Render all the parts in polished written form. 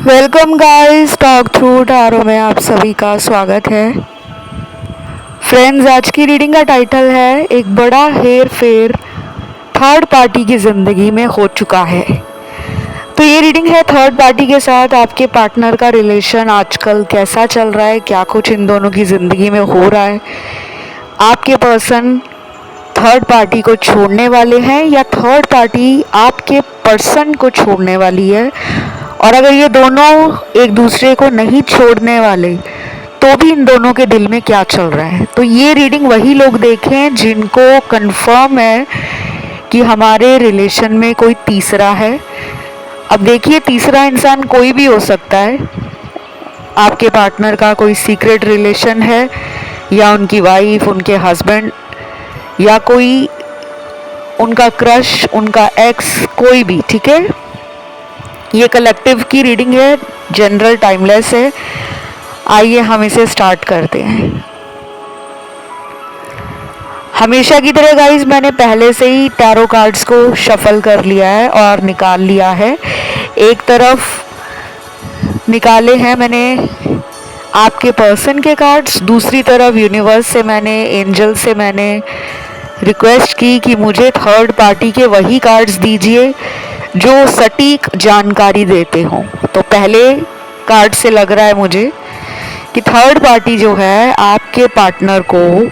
Welcome guys, talk through tarot में आप सभी का स्वागत है। फ्रेंड्स, आज की रीडिंग का टाइटल है एक बड़ा हेर फेर थर्ड पार्टी की ज़िंदगी में हो चुका है। तो ये रीडिंग है थर्ड पार्टी के साथ आपके पार्टनर का रिलेशन आजकल कैसा चल रहा है, क्या कुछ इन दोनों की ज़िंदगी में हो रहा है, आपके पर्सन थर्ड पार्टी को छोड़ने वाले हैं या थर्ड पार्टी आपके पर्सन को छोड़ने वाली है, और अगर ये दोनों एक दूसरे को नहीं छोड़ने वाले तो भी इन दोनों के दिल में क्या चल रहा है। तो ये रीडिंग वही लोग देखें जिनको कंफर्म है कि हमारे रिलेशन में कोई तीसरा है। अब देखिए, तीसरा इंसान कोई भी हो सकता है। आपके पार्टनर का कोई सीक्रेट रिलेशन है, या उनकी वाइफ, उनके हस्बैंड, या कोई उनका क्रश, उनका एक्स, कोई भी, ठीक है। ये कलेक्टिव की रीडिंग है, जनरल टाइमलेस है। आइए हम इसे स्टार्ट करते हैं। हमेशा की तरह गाइस, मैंने पहले से ही टैरो कार्ड्स को शफल कर लिया है और निकाल लिया है। एक तरफ निकाले हैं मैंने आपके पर्सन के कार्ड्स, दूसरी तरफ यूनिवर्स से मैंने, एंजल से मैंने रिक्वेस्ट की कि मुझे थर्ड पार्टी के वही कार्ड्स दीजिए जो सटीक जानकारी देते हों। तो पहले कार्ड से लग रहा है मुझे कि थर्ड पार्टी जो है आपके पार्टनर को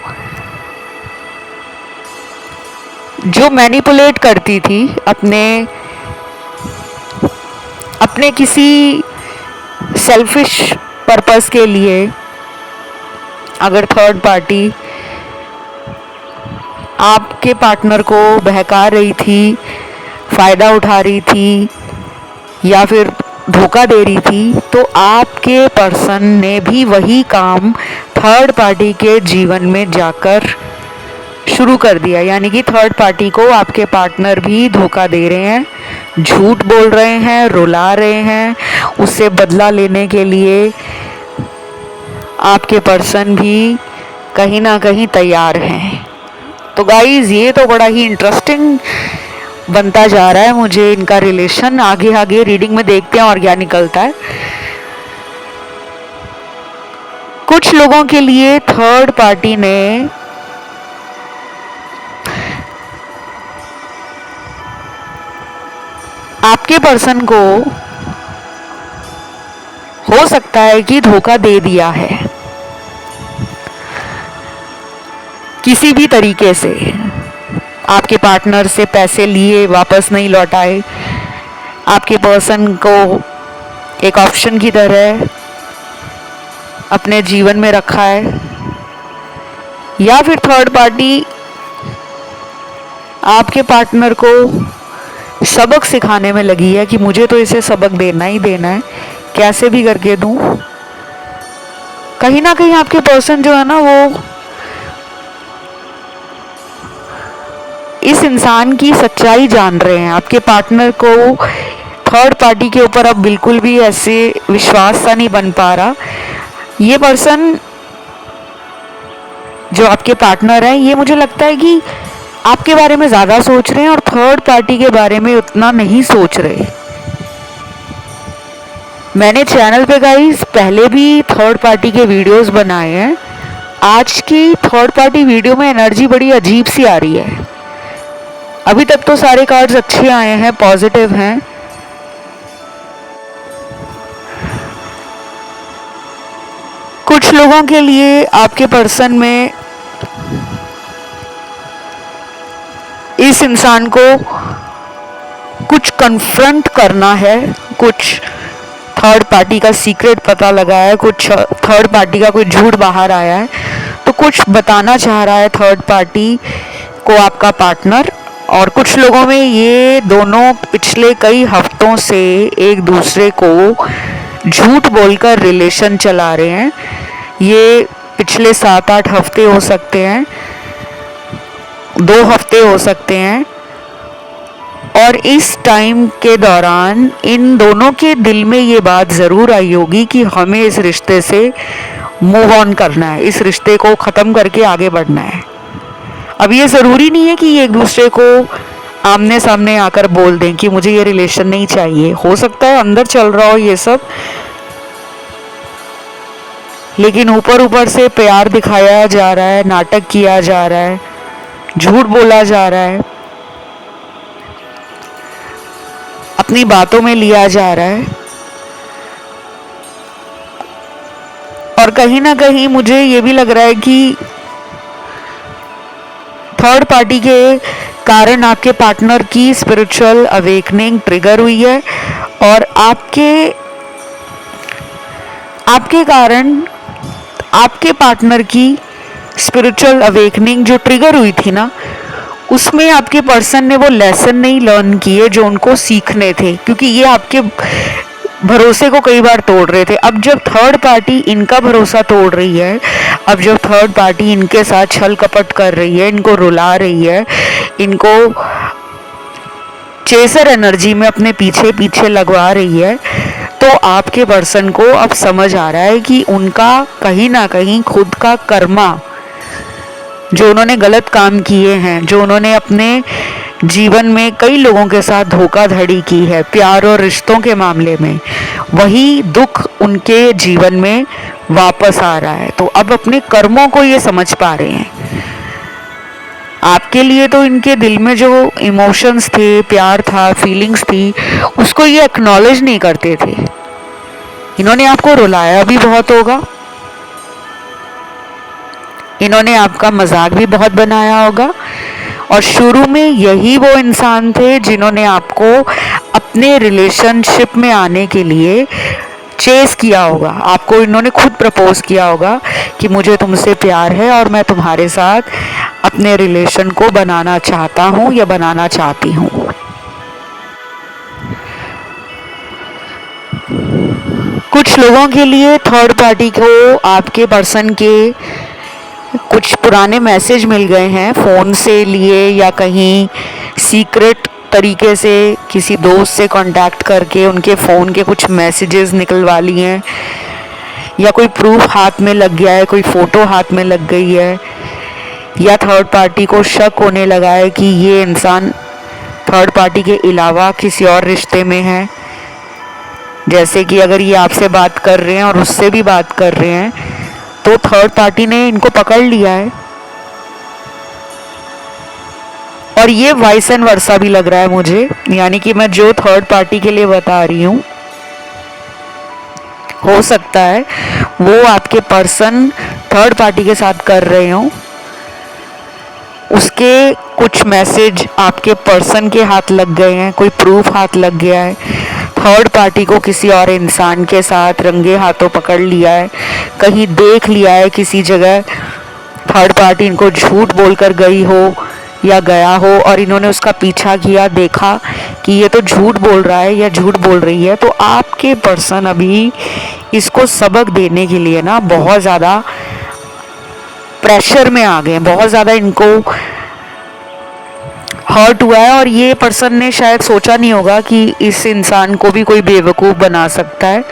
जो मैनिपुलेट करती थी अपने किसी सेल्फिश पर्पस के लिए, अगर थर्ड पार्टी आपके पार्टनर को बहका रही थी, फ़ायदा उठा रही थी या फिर धोखा दे रही थी, तो आपके पर्सन ने भी वही काम थर्ड पार्टी के जीवन में जाकर शुरू कर दिया। यानी कि थर्ड पार्टी को आपके पार्टनर भी धोखा दे रहे हैं, झूठ बोल रहे हैं, रुला रहे हैं। उससे बदला लेने के लिए आपके पर्सन भी कहीं ना कहीं तैयार हैं। तो गाइज, ये तो बड़ा ही इंटरेस्टिंग बनता जा रहा है मुझे इनका रिलेशन। आगे आगे रीडिंग में देखते हैं और क्या निकलता है। कुछ लोगों के लिए थर्ड पार्टी ने आपके पर्सन को हो सकता है कि धोखा दे दिया है किसी भी तरीके से। आपके पार्टनर से पैसे लिए, वापस नहीं लौटाए, आपके पर्सन को एक ऑप्शन की तरह अपने जीवन में रखा है, या फिर थर्ड पार्टी आपके पार्टनर को सबक सिखाने में लगी है कि मुझे तो इसे सबक देना ही देना है, कैसे भी करके दूं। कहीं ना कहीं आपके पर्सन जो है ना, वो इस इंसान की सच्चाई जान रहे हैं। आपके पार्टनर को थर्ड पार्टी के ऊपर अब बिल्कुल भी ऐसे विश्वास सा नहीं बन पा रहा। ये पर्सन जो आपके पार्टनर है, ये मुझे लगता है कि आपके बारे में ज़्यादा सोच रहे हैं और थर्ड पार्टी के बारे में उतना नहीं सोच रहे। मैंने चैनल पे गाइस पहले भी थर्ड पार्टी के वीडियोस बनाए हैं। आज की थर्ड पार्टी वीडियो में एनर्जी बड़ी अजीब सी आ रही है। अभी तक तो सारे कार्ड्स अच्छे आए हैं, पॉजिटिव हैं। कुछ लोगों के लिए आपके पर्सन में इस इंसान को कुछ कन्फ्रंट करना है, कुछ थर्ड पार्टी का सीक्रेट पता लगा है, कुछ थर्ड पार्टी का कोई झूठ बाहर आया है, तो कुछ बताना चाह रहा है थर्ड पार्टी को आपका पार्टनर। और कुछ लोगों में ये दोनों पिछले कई हफ्तों से एक दूसरे को झूठ बोलकर रिलेशन चला रहे हैं। ये पिछले 7-8 हफ्ते हो सकते हैं, 2 हफ्ते हो सकते हैं। और इस टाइम के दौरान इन दोनों के दिल में ये बात ज़रूर आई होगी कि हमें इस रिश्ते से मूव ऑन करना है, इस रिश्ते को ख़त्म करके आगे बढ़ना है। अब ये ज़रूरी नहीं है कि ये एक दूसरे को आमने सामने आकर बोल दें कि मुझे ये रिलेशन नहीं चाहिए। हो सकता है अंदर चल रहा हो ये सब, लेकिन ऊपर ऊपर से प्यार दिखाया जा रहा है, नाटक किया जा रहा है, झूठ बोला जा रहा है, अपनी बातों में लिया जा रहा है। और कहीं ना कहीं मुझे ये भी लग रहा है कि थर्ड पार्टी के कारण आपके पार्टनर की स्पिरिचुअल अवेकनिंग ट्रिगर हुई है, और आपके कारण आपके पार्टनर की स्पिरिचुअल अवेकनिंग जो ट्रिगर हुई थी ना, उसमें आपके पर्सन ने वो लेसन नहीं लर्न किए जो उनको सीखने थे, क्योंकि ये आपके भरोसे को कई बार तोड़ रहे थे। अब जब थर्ड पार्टी इनका भरोसा तोड़ रही है, अब जब थर्ड पार्टी इनके साथ छल कपट कर रही है, इनको रुला रही है, इनको चेसर एनर्जी में अपने पीछे पीछे लगवा रही है, तो आपके पर्सन को अब समझ आ रहा है कि उनका कहीं ना कहीं खुद का कर्मा, जो उन्होंने गलत काम किए हैं, जो उन्होंने अपने जीवन में कई लोगों के साथ धोखाधड़ी की है प्यार और रिश्तों के मामले में, वही दुख उनके जीवन में वापस आ रहा है। तो अब अपने कर्मों को ये समझ पा रहे हैं। आपके लिए तो इनके दिल में जो इमोशंस थे, प्यार था, फीलिंग्स थी, उसको ये एक्नॉलेज नहीं करते थे। इन्होंने आपको रुलाया भी बहुत होगा, इन्होंने आपका मजाक भी बहुत बनाया होगा, और शुरू में यही वो इंसान थे जिन्होंने आपको अपने रिलेशनशिप में आने के लिए चेस किया होगा। आपको इन्होंने खुद प्रपोज किया होगा कि मुझे तुमसे प्यार है और मैं तुम्हारे साथ अपने रिलेशन को बनाना चाहता हूँ या बनाना चाहती हूँ। कुछ लोगों के लिए थर्ड पार्टी को आपके पर्सन के कुछ पुराने मैसेज मिल गए हैं, फ़ोन से लिए या कहीं सीक्रेट तरीके से किसी दोस्त से कांटेक्ट करके उनके फ़ोन के कुछ मैसेजेस निकलवा लिए हैं, या कोई प्रूफ हाथ में लग गया है, कोई फ़ोटो हाथ में लग गई है, या थर्ड पार्टी को शक होने लगा है कि ये इंसान थर्ड पार्टी के अलावा किसी और रिश्ते में है। जैसे कि अगर ये आपसे बात कर रहे हैं और उससे भी बात कर रहे हैं, तो थर्ड पार्टी ने इनको पकड़ लिया है। और ये वाइस एंड वर्सा भी लग रहा है मुझे, यानी कि मैं जो थर्ड पार्टी के लिए बता रही हूँ, हो सकता है वो आपके पर्सन थर्ड पार्टी के साथ कर रहे हो, उसके कुछ मैसेज आपके पर्सन के हाथ लग गए हैं, कोई प्रूफ हाथ लग गया है, थर्ड पार्टी को किसी और इंसान के साथ रंगे हाथों पकड़ लिया है, कहीं देख लिया है किसी जगह, थर्ड पार्टी इनको झूठ बोलकर गई हो या गया हो और इन्होंने उसका पीछा किया, देखा कि ये तो झूठ बोल रहा है या झूठ बोल रही है। तो आपके पर्सन अभी इसको सबक देने के लिए ना बहुत ज़्यादा प्रेशर में आ गए, बहुत ज़्यादा इनको हर्ट हुआ है, और ये पर्सन ने शायद सोचा नहीं होगा कि इस इंसान को भी कोई बेवकूफ़ बना सकता है,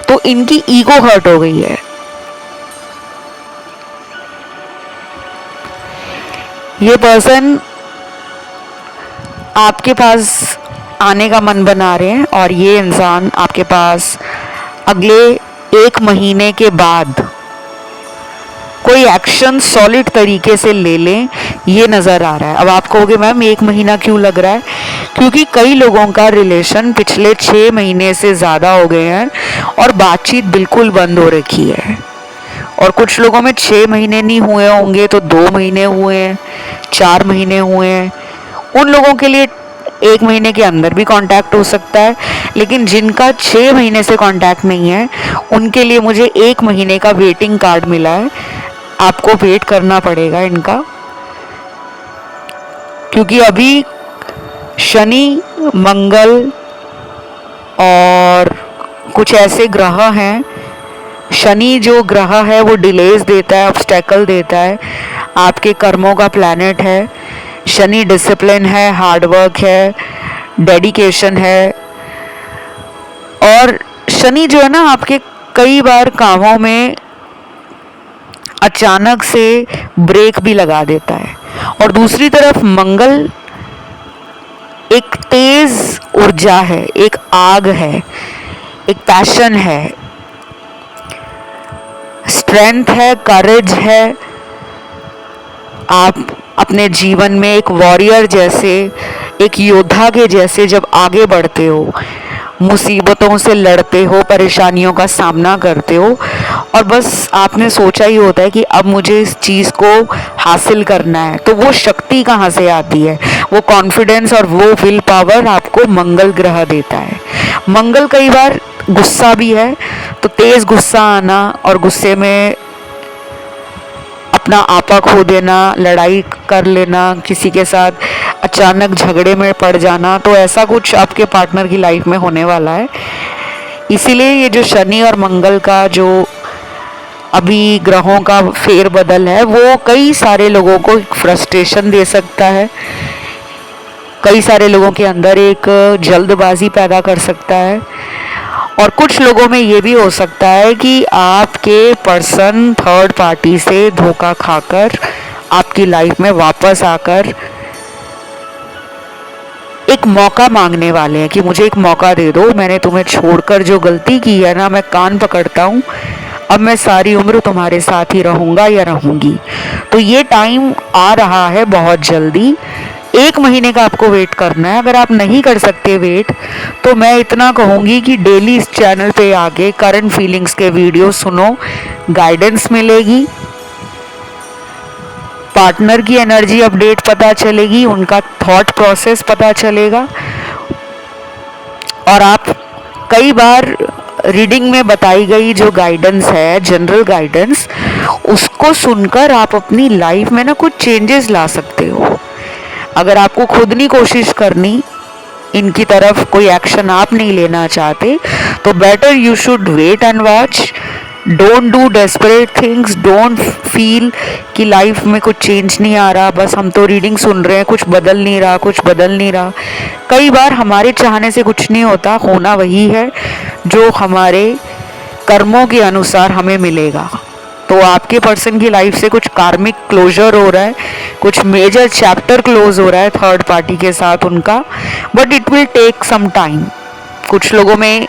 तो इनकी ईगो हर्ट हो गई है। ये पर्सन आपके पास आने का मन बना रहे हैं, और ये इंसान आपके पास अगले 1 महीने के बाद कोई एक्शन सॉलिड तरीके से ले लें, ये नज़र आ रहा है। अब आप कहोगे मैम 1 महीना क्यों लग रहा है? क्योंकि कई लोगों का रिलेशन पिछले 6 महीने से ज़्यादा हो गए हैं और बातचीत बिल्कुल बंद हो रखी है, और कुछ लोगों में 6 महीने नहीं हुए होंगे तो 2 महीने हुए हैं, 4 महीने हुए हैं। उन लोगों के लिए 1 महीने के अंदर भी कांटेक्ट हो सकता है, लेकिन जिनका 6 महीने से कांटेक्ट नहीं है उनके लिए मुझे 1 महीने का वेटिंग कार्ड मिला है। आपको वेट करना पड़ेगा इनका, क्योंकि अभी शनि, मंगल और कुछ ऐसे ग्रह हैं। शनि जो ग्रह है वो डिलेज देता है, ऑब्स्टेकल देता है, आपके कर्मों का प्लैनेट है। शनि डिसिप्लिन है, हार्डवर्क है, डेडिकेशन है, और शनि जो है ना आपके कई बार कामों में अचानक से ब्रेक भी लगा देता है। और दूसरी तरफ मंगल एक तेज ऊर्जा है, एक आग है, एक पैशन है, स्ट्रेंथ है, करेज है। आप अपने जीवन में एक वॉरियर जैसे, एक योद्धा के जैसे जब आगे बढ़ते हो, मुसीबतों से लड़ते हो, परेशानियों का सामना करते हो, और बस आपने सोचा ही होता है कि अब मुझे इस चीज़ को हासिल करना है, तो वो शक्ति कहाँ से आती है? वो कॉन्फिडेंस और वो विल पावर आपको मंगल ग्रह देता है। मंगल कई बार गुस्सा भी है, तो तेज गुस्सा आना और गुस्से में अपना आपा खो देना, लड़ाई कर लेना, किसी के साथ अचानक झगड़े में पड़ जाना, तो ऐसा कुछ आपके पार्टनर की लाइफ में होने वाला है। इसीलिए ये जो शनि और मंगल का जो अभी ग्रहों का फेरबदल है, वो कई सारे लोगों को फ्रस्ट्रेशन दे सकता है, कई सारे लोगों के अंदर एक जल्दबाजी पैदा कर सकता है, और कुछ लोगों में ये भी हो सकता है कि आपके पर्सन थर्ड पार्टी से धोखा खाकर आपकी लाइफ में वापस आकर एक मौका मांगने वाले हैं कि मुझे एक मौका दे दो, मैंने तुम्हें छोड़कर जो गलती की है ना, मैं कान पकड़ता हूँ, अब मैं सारी उम्र तुम्हारे साथ ही रहूँगा या रहूँगी। तो ये टाइम आ रहा है बहुत जल्दी। 1 महीने का आपको वेट करना है। अगर आप नहीं कर सकते वेट, तो मैं इतना कहूँगी कि डेली इस चैनल पे आके करंट फीलिंग्स के वीडियो सुनो, गाइडेंस मिलेगी, पार्टनर की एनर्जी अपडेट पता चलेगी, उनका थॉट प्रोसेस पता चलेगा, और आप कई बार रीडिंग में बताई गई जो गाइडेंस है, जनरल गाइडेंस, उसको सुनकर आप अपनी लाइफ में ना कुछ चेंजेस ला सकते हो। अगर आपको खुद नहीं कोशिश करनी, इनकी तरफ कोई एक्शन आप नहीं लेना चाहते, तो better you should wait and watch. Don't do desperate things, don't feel कि लाइफ में कुछ चेंज नहीं आ रहा, बस हम तो रीडिंग सुन रहे हैं, कुछ बदल नहीं रहा, कुछ बदल नहीं रहा। कई बार हमारे चाहने से कुछ नहीं होता, होना वही है जो हमारे कर्मों के अनुसार हमें मिलेगा। तो आपके पर्सन की लाइफ से कुछ कार्मिक क्लोजर हो रहा है, कुछ मेजर चैप्टर क्लोज हो रहा है थर्ड पार्टी के साथ उनका, but it will take some time. कुछ लोगों में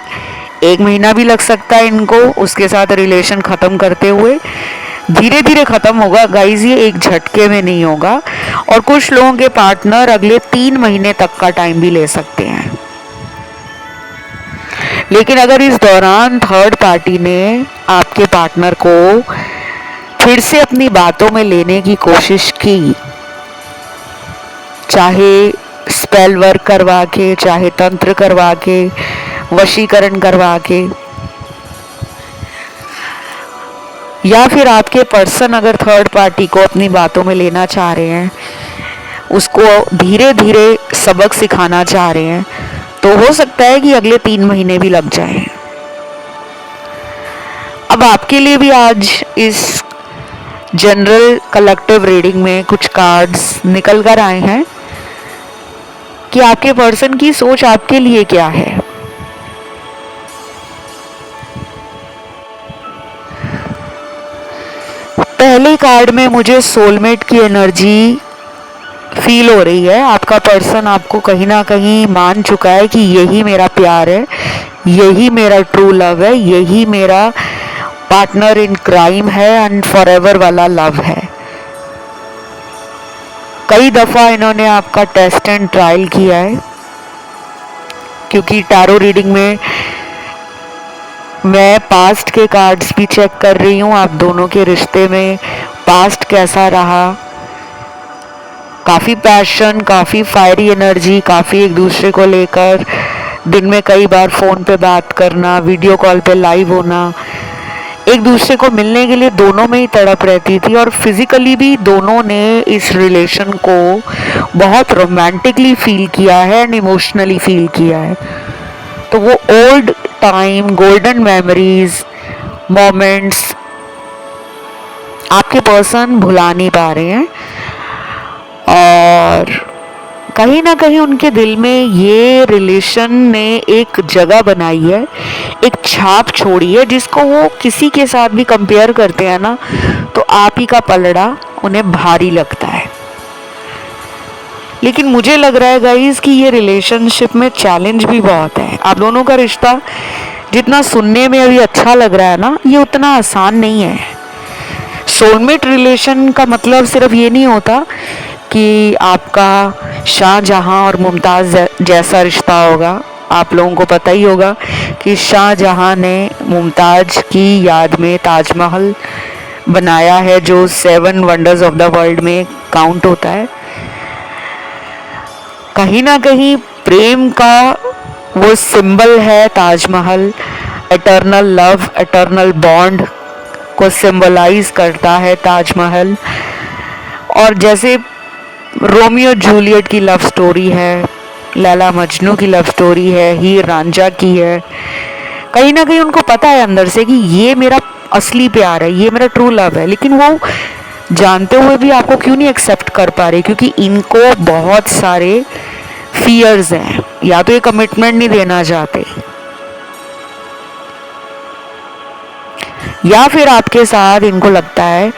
1 महीना भी लग सकता है इनको उसके साथ रिलेशन ख़त्म करते हुए। धीरे धीरे ख़त्म होगा गाइज, ये एक झटके में नहीं होगा। और कुछ लोगों के पार्टनर अगले 3 महीने तक का टाइम भी ले सकते हैं। लेकिन अगर इस दौरान थर्ड पार्टी ने आपके पार्टनर को फिर से अपनी बातों में लेने की कोशिश की, चाहे स्पेल वर्क करवा के, चाहे तंत्र करवा के, वशीकरण करवा के, या फिर आपके पर्सन अगर थर्ड पार्टी को अपनी बातों में लेना चाह रहे हैं, उसको धीरे धीरे सबक सिखाना चाह रहे हैं, तो हो सकता है कि अगले 3 महीने भी लग जाएं। अब आपके लिए भी आज इस जनरल कलेक्टिव रीडिंग में कुछ कार्ड्स निकल कर आए हैं कि आपके पर्सन की सोच आपके लिए क्या है। पहले कार्ड में मुझे सोलमेट की एनर्जी फील हो रही है। आपका पर्सन आपको कहीं ना कहीं मान चुका है कि यही मेरा प्यार है, यही मेरा ट्रू लव है, यही मेरा पार्टनर इन क्राइम है एंड फॉरएवर वाला लव है। कई दफ़ा इन्होंने आपका टेस्ट एंड ट्रायल किया है, क्योंकि टैरो रीडिंग में मैं पास्ट के कार्ड्स भी चेक कर रही हूँ। आप दोनों के रिश्ते में पास्ट कैसा रहा, काफ़ी पैशन, काफ़ी फायरी एनर्जी, काफ़ी एक दूसरे को लेकर दिन में कई बार फ़ोन पे बात करना, वीडियो कॉल पे लाइव होना, एक दूसरे को मिलने के लिए दोनों में ही तड़प रहती थी, और फिज़िकली भी दोनों ने इस रिलेशन को बहुत रोमांटिकली फील किया है एंड इमोशनली फील किया है। तो वो old time, golden memories, moments आपके पर्सन भुला नहीं पा रहे हैं, और कहीं ना कहीं उनके दिल में ये रिलेशन ने एक जगह बनाई है, एक छाप छोड़ी है, जिसको वो किसी के साथ भी कंपेयर करते हैं ना, तो आप ही का पलड़ा उन्हें भारी लगता है। लेकिन मुझे लग रहा है गाइस कि ये रिलेशनशिप में चैलेंज भी बहुत है। आप दोनों का रिश्ता जितना सुनने में अभी अच्छा लग रहा है ना, ये उतना आसान नहीं है। सोलमेट रिलेशन का मतलब सिर्फ ये नहीं होता कि आपका शाहजहां और मुमताज़ जैसा रिश्ता होगा। आप लोगों को पता ही होगा कि शाहजहां ने मुमताज़ की याद में ताजमहल बनाया है, जो 7 वंडर्स ऑफ द वर्ल्ड में काउंट होता है। कहीं ना कहीं प्रेम का वो सिंबल है Taj Mahal. Eternal love, eternal bond को सिंबलाइज करता है ताजमहल। और जैसे रोमियो जूलियट की लव स्टोरी है, लैला मजनू की लव स्टोरी है, हीर रांझा की है, कहीं ना कहीं उनको पता है अंदर से कि ये मेरा असली प्यार है, ये मेरा ट्रू लव है। लेकिन वो जानते हुए भी आपको क्यों नहीं एक्सेप्ट कर पा रहे? क्योंकि इनको बहुत सारे फियर्स हैं। या तो ये कमिटमेंट नहीं देना चाहते, या फिर आपके साथ इनको लगता है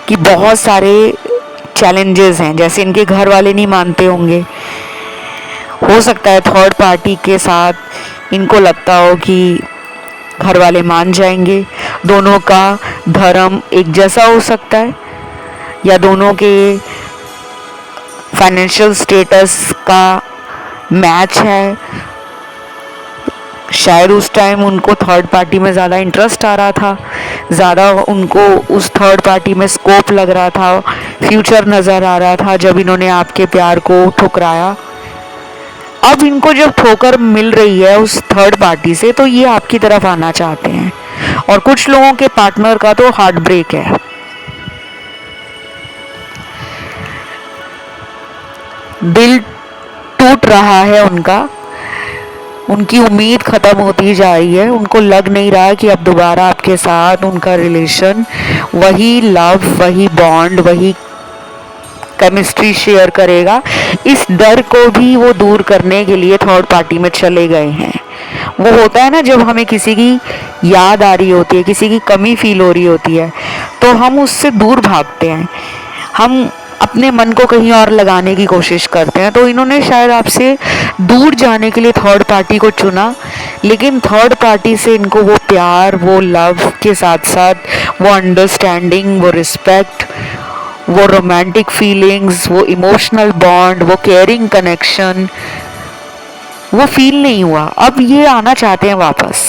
कि बहुत सारे चैलेंजेस हैं। जैसे इनके घर वाले नहीं मानते होंगे, हो सकता है थर्ड पार्टी के साथ इनको लगता हो कि घर वाले मान जाएंगे। दोनों का धर्म एक जैसा हो सकता है, या दोनों के फाइनेंशियल स्टेटस का मैच है। शायद उस टाइम उनको थर्ड पार्टी में ज़्यादा इंटरेस्ट आ रहा था, ज़्यादा उनको उस थर्ड पार्टी में स्कोप लग रहा था, फ्यूचर नज़र आ रहा था, जब इन्होंने आपके प्यार को ठुकराया। अब इनको जब ठोकर मिल रही है उस थर्ड पार्टी से, तो ये आपकी तरफ आना चाहते हैं। और कुछ लोगों के पार्टनर का तो हार्ट ब्रेक है। दिल टूट रहा है उनका, उनकी उम्मीद ख़त्म होती जा रही है। उनको लग नहीं रहा कि अब दोबारा आपके साथ उनका रिलेशन वही लव, वही बॉन्ड, वही केमिस्ट्री शेयर करेगा। इस डर को भी वो दूर करने के लिए थर्ड पार्टी में चले गए हैं। वो होता है ना, जब हमें किसी की याद आ रही होती है, किसी की कमी फील हो रही होती है, तो हम उससे दूर भागते हैं, हम अपने मन को कहीं और लगाने की कोशिश करते हैं। तो इन्होंने शायद आपसे दूर जाने के लिए थर्ड पार्टी को चुना। लेकिन थर्ड पार्टी से इनको वो प्यार, वो लव के साथ साथ वो अंडरस्टैंडिंग, वो रिस्पेक्ट, वो रोमांटिक फीलिंग्स, वो इमोशनल बॉन्ड, वो केयरिंग कनेक्शन, वो फील नहीं हुआ। अब ये आना चाहते हैं वापस।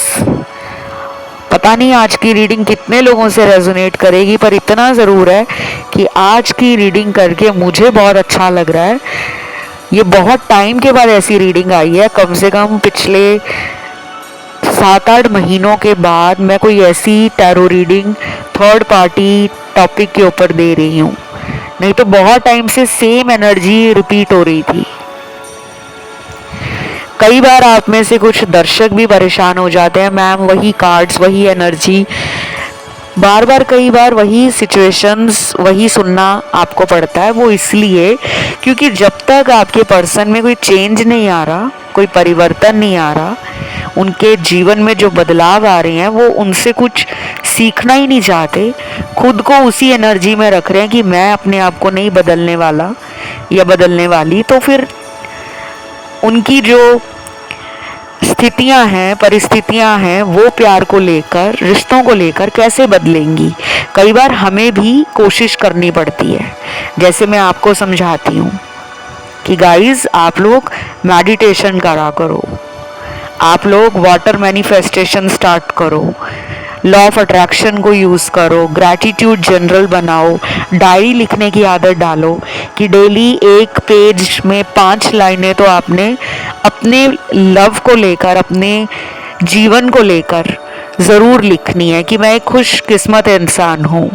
पता नहीं आज की रीडिंग कितने लोगों से रेजोनेट करेगी, पर इतना ज़रूर है कि आज की रीडिंग करके मुझे बहुत अच्छा लग रहा है। ये बहुत टाइम के बाद ऐसी रीडिंग आई है, कम से कम पिछले 7-8 महीनों के बाद मैं कोई ऐसी tarot reading third party topic के ऊपर दे रही हूँ। नहीं तो बहुत टाइम से सेम एनर्जी रिपीट हो रही थी। कई बार आप में से कुछ दर्शक भी परेशान हो जाते हैं, मैम वही कार्ड्स, वही एनर्जी, बार बार कई बार वही सिचुएशंस, वही सुनना आपको पड़ता है। वो इसलिए क्योंकि जब तक आपके पर्सन में कोई चेंज नहीं आ रहा, कोई परिवर्तन नहीं आ रहा, उनके जीवन में जो बदलाव आ रहे हैं वो उनसे कुछ सीखना ही नहीं चाहते, खुद को उसी एनर्जी में रख रहे हैं कि मैं अपने आप को नहीं बदलने वाला या बदलने वाली, तो फिर उनकी जो स्थितियां हैं, परिस्थितियां हैं, वो प्यार को लेकर, रिश्तों को लेकर कैसे बदलेंगी। कई बार हमें भी कोशिश करनी पड़ती है। जैसे मैं आपको समझाती हूँ कि गाइस, आप लोग मेडिटेशन करा करो, आप लोग वाटर मैनिफेस्टेशन स्टार्ट करो, लॉ ऑफ अट्रैक्शन को यूज़ करो, ग्रैटिट्यूड जनरल बनाओ, डायरी लिखने की आदत डालो कि डेली एक पेज में 5 लाइनें तो आपने अपने लव को लेकर, अपने जीवन को लेकर ज़रूर लिखनी है कि मैं एक खुशकिस्मत इंसान हूँ,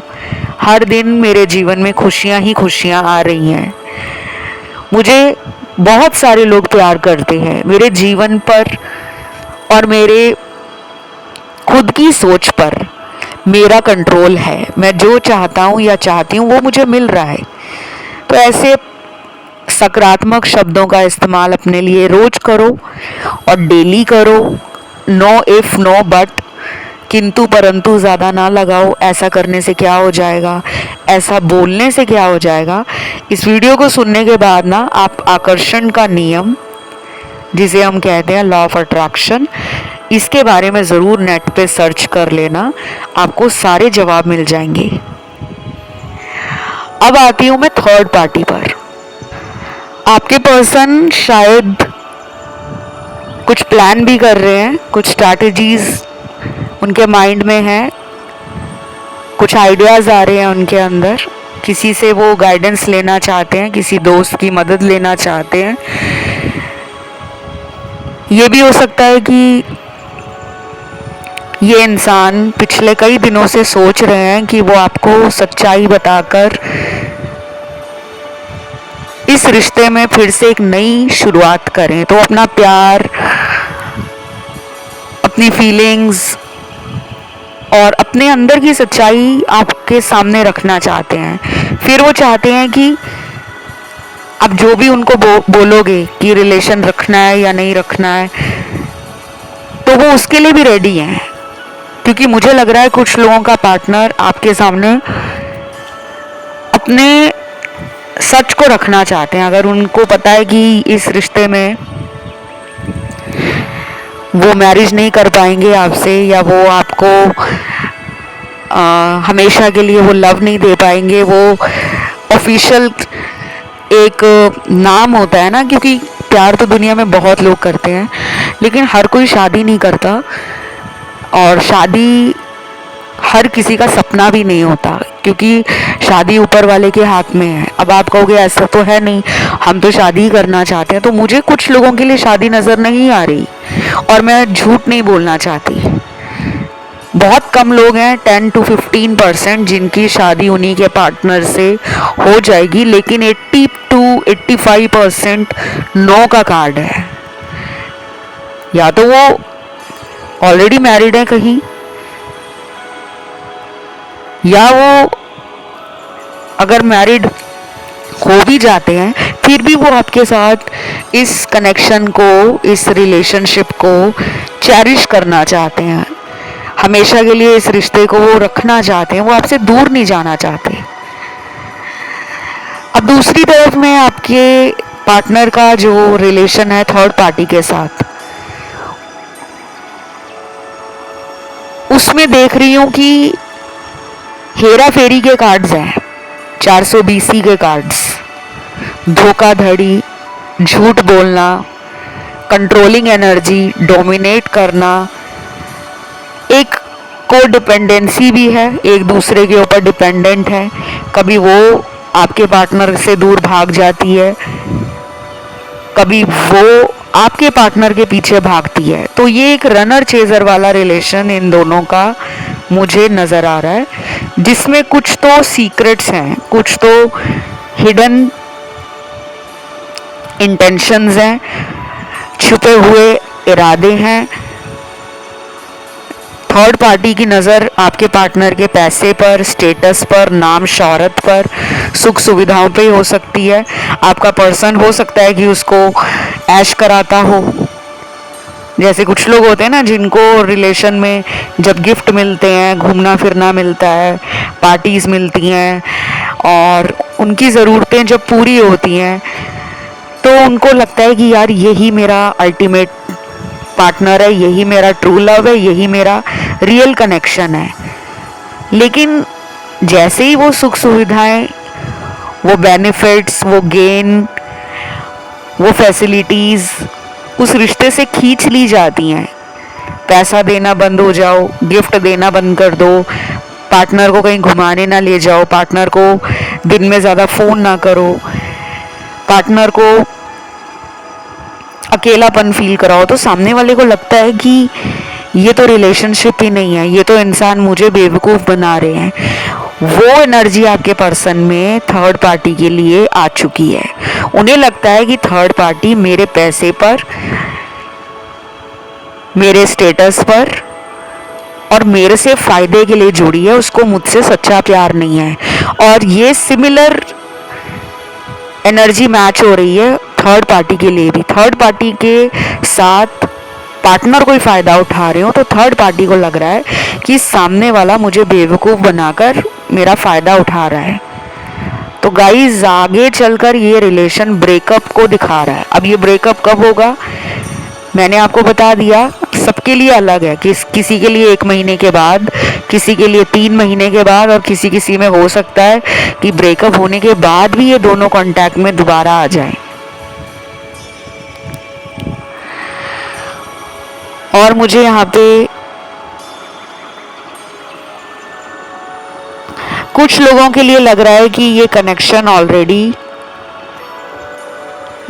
हर दिन मेरे जीवन में खुशियाँ ही खुशियाँ आ रही हैं, मुझे बहुत सारे लोग प्यार करते हैं, मेरे जीवन पर और मेरे खुद की सोच पर मेरा कंट्रोल है, मैं जो चाहता हूँ या चाहती हूँ वो मुझे मिल रहा है। तो ऐसे सकारात्मक शब्दों का इस्तेमाल अपने लिए रोज करो और डेली करो। नो इफ नो बट, किंतु परंतु ज़्यादा ना लगाओ, ऐसा करने से क्या हो जाएगा, ऐसा बोलने से क्या हो जाएगा। इस वीडियो को सुनने के बाद ना आप आकर्षण का नियम, जिसे हम कहते हैं लॉ ऑफ अट्रैक्शन, इसके बारे में ज़रूर नेट पे सर्च कर लेना, आपको सारे जवाब मिल जाएंगे। अब आती हूँ मैं थर्ड पार्टी पर। आपके पर्सन शायद कुछ प्लान भी कर रहे हैं, कुछ स्ट्रैटेजीज उनके माइंड में है, कुछ आइडियाज़ आ रहे हैं उनके अंदर, किसी से वो गाइडेंस लेना चाहते हैं, किसी दोस्त की मदद लेना चाहते हैं। ये भी हो सकता है कि ये इंसान पिछले कई दिनों से सोच रहे हैं कि वो आपको सच्चाई बताकर इस रिश्ते में फिर से एक नई शुरुआत करें। तो अपना प्यार, अपनी फीलिंग्स और अपने अंदर की सच्चाई आपके सामने रखना चाहते हैं। फिर वो चाहते हैं कि आप जो भी उनको बोलोगे कि रिलेशन रखना है या नहीं रखना है, तो वो उसके लिए भी रेडी हैं। क्योंकि मुझे लग रहा है कुछ लोगों का पार्टनर आपके सामने अपने सच को रखना चाहते हैं। अगर उनको पता है कि इस रिश्ते में वो मैरिज नहीं कर पाएंगे आपसे, या वो आपको हमेशा के लिए वो लव नहीं दे पाएंगे, वो ऑफिशियल एक नाम होता है ना, क्योंकि प्यार तो दुनिया में बहुत लोग करते हैं लेकिन हर कोई शादी नहीं करता, और शादी हर किसी का सपना भी नहीं होता, क्योंकि शादी ऊपर वाले के हाथ में है। अब आप कहोगे ऐसा तो है नहीं, हम तो शादी ही करना चाहते हैं। तो मुझे कुछ लोगों के लिए शादी नज़र नहीं आ रही, और मैं झूठ नहीं बोलना चाहती। बहुत कम लोग हैं, 10 to 15% जिनकी शादी उन्हीं के पार्टनर से हो जाएगी, लेकिन 80 to 85% नो का कार्ड है। या तो वो ऑलरेडी मैरिड है कहीं, या वो अगर मैरिड हो भी जाते हैं फिर भी वो आपके साथ इस कनेक्शन को, इस रिलेशनशिप को चेरिश करना चाहते हैं, हमेशा के लिए इस रिश्ते को वो रखना चाहते हैं, वो आपसे दूर नहीं जाना चाहते। अब दूसरी तरफ में आपके पार्टनर का जो रिलेशन है थर्ड पार्टी के साथ, उसमें देख रही हूँ कि हेरा फेरी के कार्ड्स हैं, 420 के कार्ड्स, धोखाधड़ी, झूठ बोलना, कंट्रोलिंग एनर्जी, डोमिनेट करना, एक को डिपेंडेंसी भी है, एक दूसरे के ऊपर डिपेंडेंट है। कभी वो आपके पार्टनर से दूर भाग जाती है, कभी वो आपके पार्टनर के पीछे भागती है। तो ये एक रनर चेजर वाला रिलेशन इन दोनों का मुझे नज़र आ रहा है, जिसमें कुछ तो सीक्रेट्स हैं, कुछ तो हिडन इंटेंशंस हैं, छुपे हुए इरादे हैं। थर्ड पार्टी की नज़र आपके पार्टनर के पैसे पर, स्टेटस पर, नाम शोहरत पर, सुख सुविधाओं पे हो सकती है। आपका पर्सन हो सकता है कि उसको ऐश कराता हो, जैसे कुछ लोग होते हैं ना जिनको रिलेशन में जब गिफ्ट मिलते हैं, घूमना फिरना मिलता है, पार्टीज़ मिलती हैं और उनकी ज़रूरतें जब पूरी होती हैं तो उनको लगता है कि यार यही मेरा अल्टीमेट पार्टनर है, यही मेरा ट्रू लव है, यही मेरा रियल कनेक्शन है। लेकिन जैसे ही वो सुख सुविधाएं, वो बेनिफिट्स, वो गेन, वो फैसिलिटीज़ उस रिश्ते से खींच ली जाती हैं, पैसा देना बंद हो जाओ, गिफ्ट देना बंद कर दो, पार्टनर को कहीं घुमाने ना ले जाओ, पार्टनर को दिन में ज़्यादा फ़ोन ना करो, पार्टनर को अकेलापन फील कराओ, तो सामने वाले को लगता है कि ये तो रिलेशनशिप ही नहीं है, ये तो इंसान मुझे बेवकूफ़ बना रहे हैं। वो एनर्जी आपके पर्सन में थर्ड पार्टी के लिए आ चुकी है। उन्हें लगता है कि थर्ड पार्टी मेरे पैसे पर, मेरे स्टेटस पर और मेरे से फ़ायदे के लिए जुड़ी है, उसको मुझसे सच्चा प्यार नहीं है। और ये सिमिलर एनर्जी मैच हो रही है थर्ड पार्टी के लिए भी। थर्ड पार्टी के साथ पार्टनर कोई फ़ायदा उठा रहे हो तो थर्ड पार्टी को लग रहा है कि सामने वाला मुझे बेवकूफ़ बनाकर मेरा फ़ायदा उठा रहा है। तो गाइस आगे चलकर ये रिलेशन ब्रेकअप को दिखा रहा है। अब ये ब्रेकअप कब होगा मैंने आपको बता दिया, सबके लिए अलग है। किसी के लिए 1 महीने के बाद, किसी के लिए 3 महीने के बाद, और किसी किसी में हो सकता है कि ब्रेकअप होने के बाद भी ये दोनों कांटेक्ट में दोबारा आ जाएं। और मुझे यहाँ पे कुछ लोगों के लिए लग रहा है कि ये कनेक्शन ऑलरेडी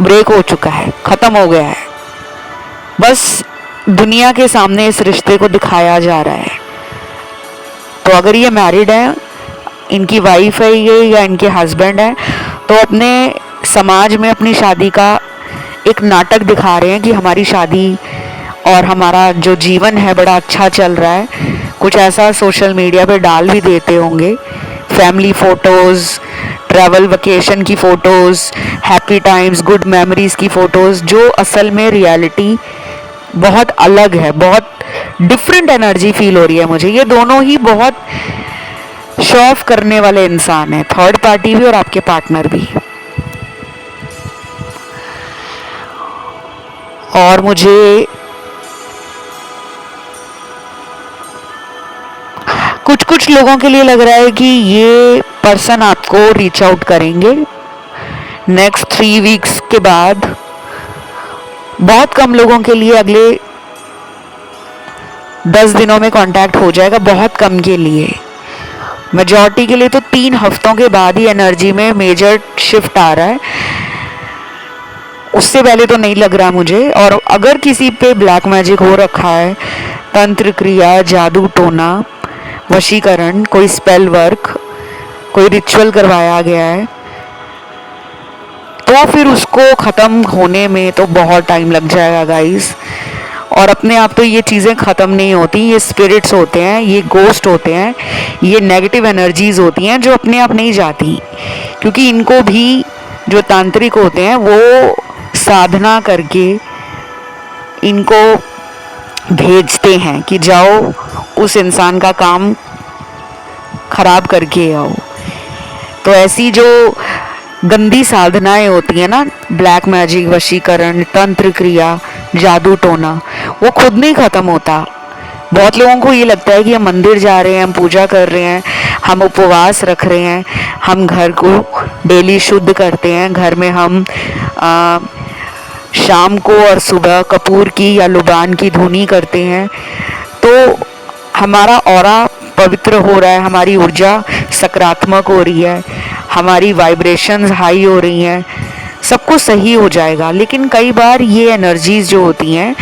ब्रेक हो चुका है, खत्म हो गया है, बस दुनिया के सामने इस रिश्ते को दिखाया जा रहा है। तो अगर ये मैरिड है, इनकी वाइफ है ये या इनके हस्बैंड है, तो अपने समाज में अपनी शादी का एक नाटक दिखा रहे हैं कि हमारी शादी और हमारा जो जीवन है बड़ा अच्छा चल रहा है। कुछ ऐसा सोशल मीडिया पे डाल भी देते होंगे, फैमिली फ़ोटोज़, ट्रैवल वेकेशन की photos, happy times, good memories की फ़ोटोज़, जो असल में रियलिटी बहुत अलग है, बहुत डिफरेंट एनर्जी फील हो रही है मुझे। ये दोनों ही बहुत शो ऑफ करने वाले इंसान हैं, थर्ड पार्टी भी और आपके पार्टनर भी। और मुझे कुछ कुछ लोगों के लिए लग रहा है कि ये पर्सन आपको रीच आउट करेंगे नेक्स्ट 3 वीक्स के बाद। बहुत कम लोगों के लिए अगले 10 दिनों में कांटेक्ट हो जाएगा, बहुत कम के लिए। मेजॉरिटी के लिए तो 3 हफ्तों के बाद ही एनर्जी में मेजर शिफ्ट आ रहा है, उससे पहले तो नहीं लग रहा मुझे। और अगर किसी पे ब्लैक मैजिक हो रखा है, तंत्र क्रिया, जादू टोना, वशीकरण, कोई स्पेल वर्क, कोई रिचुअल करवाया गया है, तो फिर उसको ख़त्म होने में तो बहुत टाइम लग जाएगा गाइस। और अपने आप तो ये चीज़ें ख़त्म नहीं होती, ये स्पिरिट्स होते हैं, ये गोस्ट होते हैं, ये नेगेटिव एनर्जीज़ होती हैं जो अपने आप नहीं जाती, क्योंकि इनको भी जो तांत्रिक होते हैं वो साधना करके इनको भेजते हैं कि जाओ उस इंसान का काम खराब करके आओ। तो ऐसी जो गंदी साधनाएं होती हैं ना, ब्लैक मैजिक, वशीकरण, तंत्र क्रिया, जादू टोना, वो खुद नहीं ख़त्म होता। बहुत लोगों को ये लगता है कि हम मंदिर जा रहे हैं, हम पूजा कर रहे हैं, हम उपवास रख रहे हैं, हम घर को डेली शुद्ध करते हैं, घर में हम शाम को और सुबह कपूर की या लुबान की धुनी करते हैं, तो हमारा ऑरा पवित्र हो रहा है, हमारी ऊर्जा सकारात्मक हो रही है, हमारी वाइब्रेशंस हाई हो रही हैं, सब कुछ सही हो जाएगा। लेकिन कई बार ये एनर्जीज जो होती हैं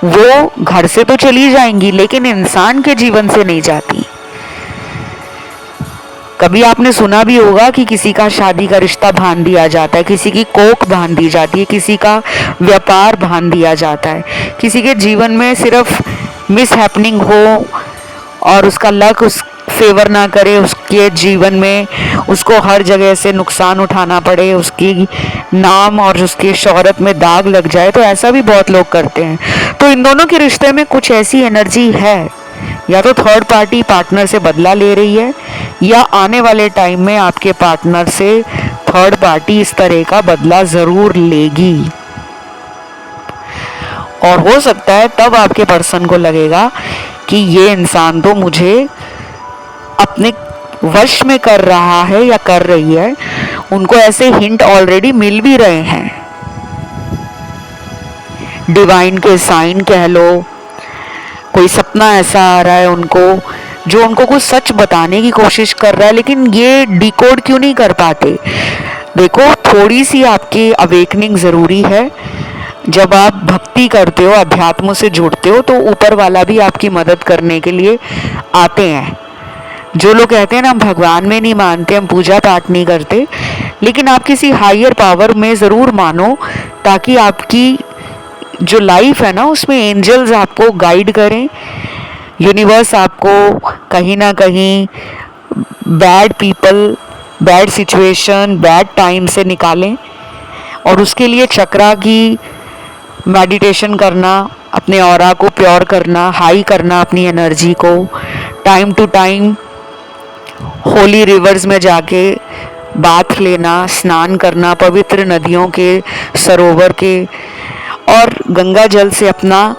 वो घर से तो चली जाएंगी लेकिन इंसान के जीवन से नहीं जाती। कभी आपने सुना भी होगा कि किसी का शादी का रिश्ता बांध दिया जाता है, किसी की कोख बांध दी जाती है, किसी का व्यापार बांध दिया जाता है, किसी के जीवन में सिर्फ मिस हैपनिंग हो और उसका लक उस फेवर ना करे, उसके जीवन में उसको हर जगह से नुकसान उठाना पड़े, उसकी नाम और उसकी शोहरत में दाग लग जाए, तो ऐसा भी बहुत लोग करते हैं। तो इन दोनों के रिश्ते में कुछ ऐसी एनर्जी है, या तो थर्ड पार्टी पार्टनर से बदला ले रही है, या आने वाले टाइम में आपके पार्टनर से थर्ड पार्टी इस तरह का बदला ज़रूर लेगी। और हो सकता है तब आपके पर्सन को लगेगा कि ये इंसान तो मुझे अपने वश में कर रहा है या कर रही है। उनको ऐसे हिंट ऑलरेडी मिल भी रहे हैं, डिवाइन के साइन कह लो, कोई सपना ऐसा आ रहा है उनको जो उनको कुछ सच बताने की कोशिश कर रहा है, लेकिन ये डिकोड क्यों नहीं कर पाते। देखो, थोड़ी सी आपकी अवेकनिंग ज़रूरी है। जब आप भक्ति करते हो, अध्यात्म से जुड़ते हो, तो ऊपर वाला भी आपकी मदद करने के लिए आते हैं। जो लोग कहते हैं ना हम भगवान में नहीं मानते, हम पूजा पाठ नहीं करते, लेकिन आप किसी हायर पावर में ज़रूर मानो, ताकि आपकी जो लाइफ है ना उसमें एंजल्स आपको गाइड करें, यूनिवर्स आपको कहीं ना कहीं bad people, bad situation, bad time से निकालें। और उसके लिए चक्रा की मेडिटेशन करना, अपने ऑरा को प्योर करना, हाई करना अपनी एनर्जी को, time to time holy rivers में जाके बाथ लेना, स्नान करना, पवित्र नदियों के, सरोवर के और गंगा जल से अपना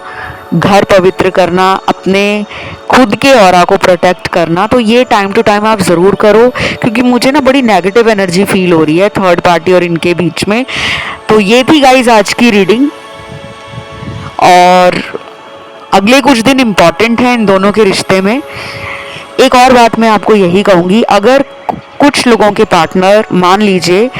घर पवित्र करना, अपने खुद के ऑरा को प्रोटेक्ट करना। तो ये टाइम टू टाइम आप ज़रूर करो, क्योंकि मुझे ना बड़ी नेगेटिव एनर्जी फील हो रही है थर्ड पार्टी और इनके बीच में। तो ये थी गाइज आज की रीडिंग, और अगले कुछ दिन इम्पॉर्टेंट हैं इन दोनों के रिश्ते में। एक और बात मैं आपको यही कहूँगी, अगर कुछ लोगों के पार्टनर मान लीजिए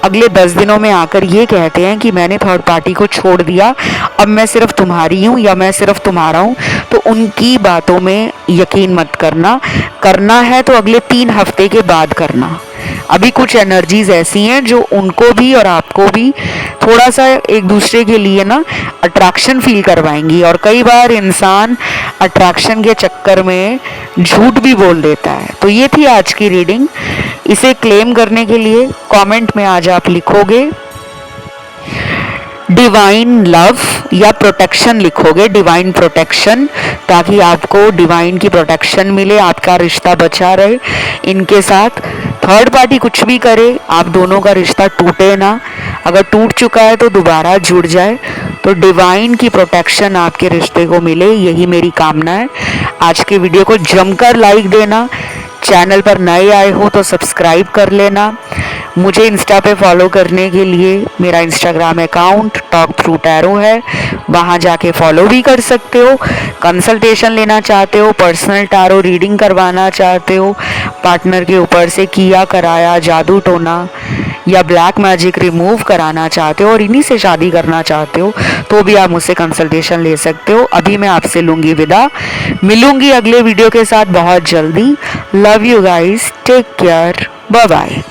अगले 10 दिनों में आकर ये कहते हैं कि मैंने थर्ड पार्टी को छोड़ दिया, अब मैं सिर्फ तुम्हारी हूँ या मैं सिर्फ तुम्हारा हूँ, तो उनकी बातों में यकीन मत करना। करना है तो अगले 3 हफ्ते के बाद करना। अभी कुछ एनर्जीज ऐसी हैं जो उनको भी और आपको भी थोड़ा सा एक दूसरे के लिए ना अट्रैक्शन फील करवाएंगी, और कई बार इंसान अट्रैक्शन के चक्कर में झूठ भी बोल देता है। तो ये थी आज की रीडिंग। इसे क्लेम करने के लिए कमेंट में आज आप लिखोगे डिवाइन लव या प्रोटेक्शन लिखोगे, डिवाइन प्रोटेक्शन, ताकि आपको डिवाइन की प्रोटेक्शन मिले, आपका रिश्ता बचा रहे इनके साथ। थर्ड पार्टी कुछ भी करे, आप दोनों का रिश्ता टूटे ना, अगर टूट चुका है तो दोबारा जुड़ जाए। तो डिवाइन की प्रोटेक्शन आपके रिश्ते को मिले, यही मेरी कामना है। आज के वीडियो को जमकर लाइक देना, चैनल पर नए आए हो तो सब्सक्राइब कर लेना। मुझे इंस्टा पे फॉलो करने के लिए मेरा Instagram account talk through tarot है, वहाँ जाके फॉलो भी कर सकते हो। कंसल्टेशन लेना चाहते हो, पर्सनल टैरो रीडिंग करवाना चाहते हो, पार्टनर के ऊपर से किया कराया जादू टोना या ब्लैक मैजिक रिमूव कराना चाहते हो और इन्हीं से शादी करना चाहते हो, तो भी आप मुझसे कंसल्टेशन ले सकते हो। अभी मैं आपसे लूँगी विदा, मिलूँगी अगले वीडियो के साथ बहुत जल्दी। Love you guys, take care, bye bye.